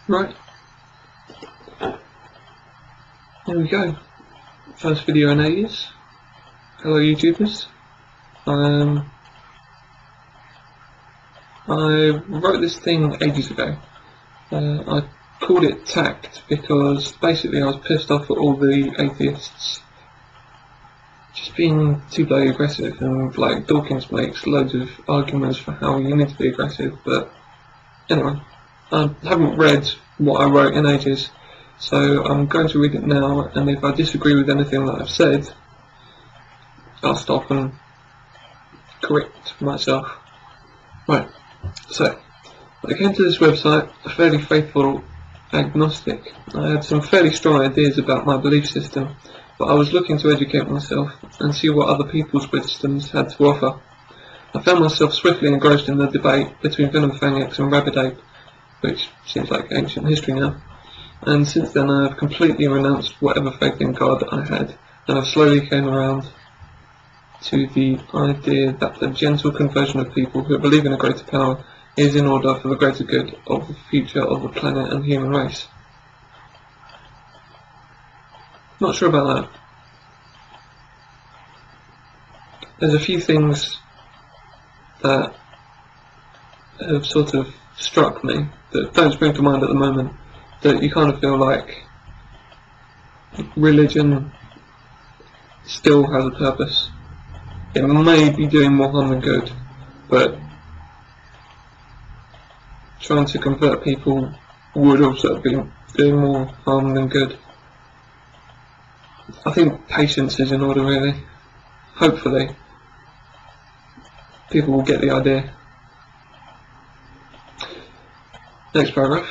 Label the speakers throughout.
Speaker 1: Right, here we go. First video in ages. Hello YouTubers. I wrote this thing ages ago. I called it Tact because basically I was pissed off at all the atheists just being too bloody aggressive, and like Dawkins makes loads of arguments for how you need to be aggressive, but anyway, I haven't read what I wrote in ages, so I'm going to read it now, and if I disagree with anything that I've said, I'll stop and correct myself. Right, so I came to this website a fairly faithful agnostic. I had some fairly strong ideas about my belief system, but I was looking to educate myself and see what other people's wisdoms had to offer. I found myself swiftly engrossed in the debate between Venomfang X and Rabbit, which seems like ancient history now, and since then I have completely renounced whatever faith in God I had, and I've slowly came around to the idea that the gentle conversion of people who believe in a greater power is in order for the greater good of the future of the planet and human race. Not sure about that. There's a few things that have sort of struck me that don't spring to mind at the moment, that you kind of feel like religion still has a purpose. It may be doing more harm than good, but trying to convert people would also be doing more harm than good. I think patience is in order, really. Hopefully people will get the idea. Next paragraph.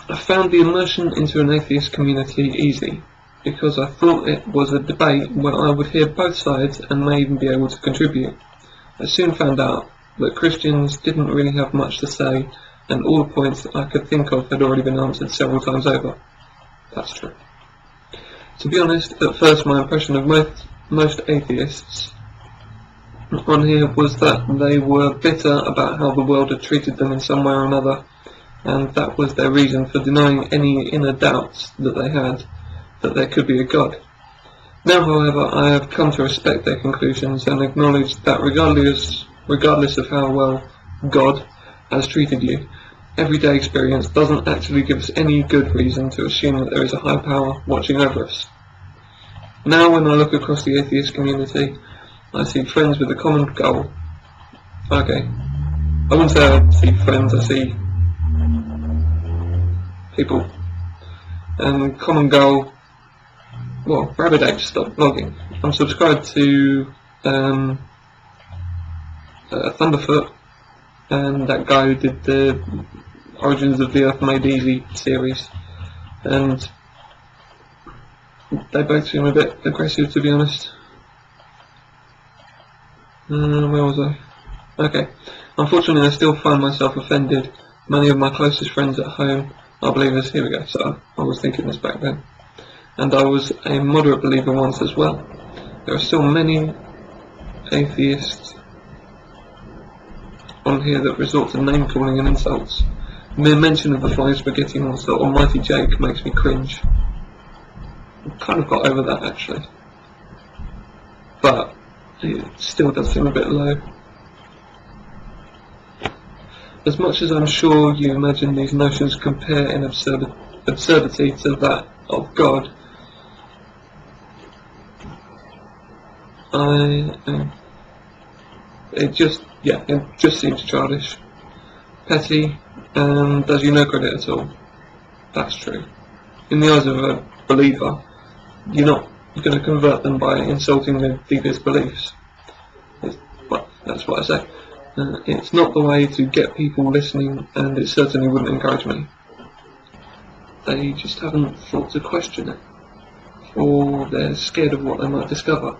Speaker 1: I found the immersion into an atheist community easy, because I thought it was a debate where I would hear both sides and may even be able to contribute. I soon found out that Christians didn't really have much to say, and all the points that I could think of had already been answered several times over. That's true. To be honest, at first my impression of most atheists on here was that they were bitter about how the world had treated them in some way or another, and that was their reason for denying any inner doubts that they had that there could be a God. Now, however, I have come to respect their conclusions and acknowledge that regardless of how well God has treated you, everyday experience doesn't actually give us any good reason to assume that there is a high power watching over us. Now when I look across the atheist community, I see friends with a common goal. Okay, I wouldn't say I see friends, I see people. And common goal, well, Rabbit Apes stopped vlogging. I'm subscribed to Thunderfoot, and that guy who did the Origins of the Earth Made Easy series, and they both seem a bit aggressive, to be honest. Where was I? Okay. Unfortunately, I still find myself offended. Many of my closest friends at home are believers. Here we go. So I was thinking this back then. And I was a moderate believer once as well. There are still many atheists on here that resort to name calling and insults. Mere mention of the flying spaghetti monster or Mighty Jake makes me cringe. I've kind of got over that actually, but it still does seem a bit low. As much as I'm sure you imagine these notions compare in absurdity to that of God, it just seems childish, petty, and does you no credit at all. That's true. In the eyes of a believer, you're not going to convert them by insulting their deepest beliefs. Well, that's what I say. It's not the way to get people listening, and it certainly wouldn't encourage me. They just haven't thought to question it, or they're scared of what they might discover.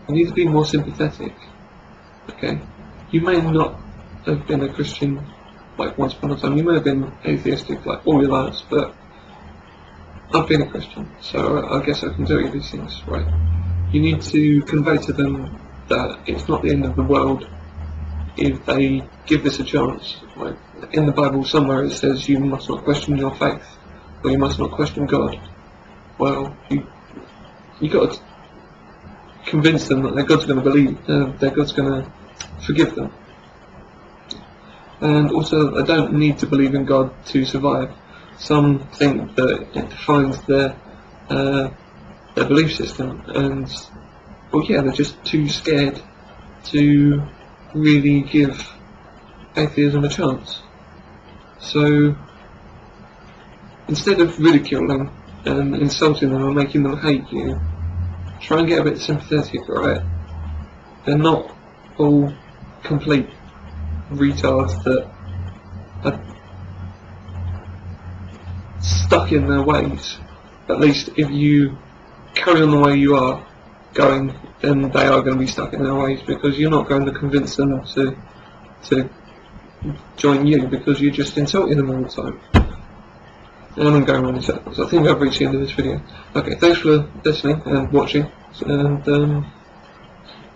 Speaker 1: You need to be more sympathetic. Okay? You may not have been a Christian like once upon a time. You may have been atheistic like all your lives, but I've been a Christian, so I guess I can tell you these things, right? You need to convey to them that it's not the end of the world if they give this a chance. Like in the Bible somewhere it says you must not question your faith, or you must not question God. Well, you got to convince them that their God's going to believe, their God's going to forgive them. And also, they don't need to believe in God to survive. Some think that it defines their belief system, and well, yeah, they're just too scared to really give atheism a chance. So instead of ridiculing and insulting them and making them hate you, try and get a bit sympathetic, right? They're not all complete retards that are stuck in their ways. At least if you carry on the way you are going, then they are going to be stuck in their ways, because you're not going to convince them to join you, because you're just insulting them all the time. And I'm going around in circles. I think I've reached the end of this video. Okay, thanks for listening and watching, and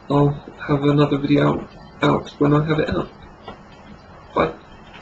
Speaker 1: I'll have another video out when I have it out. Bye.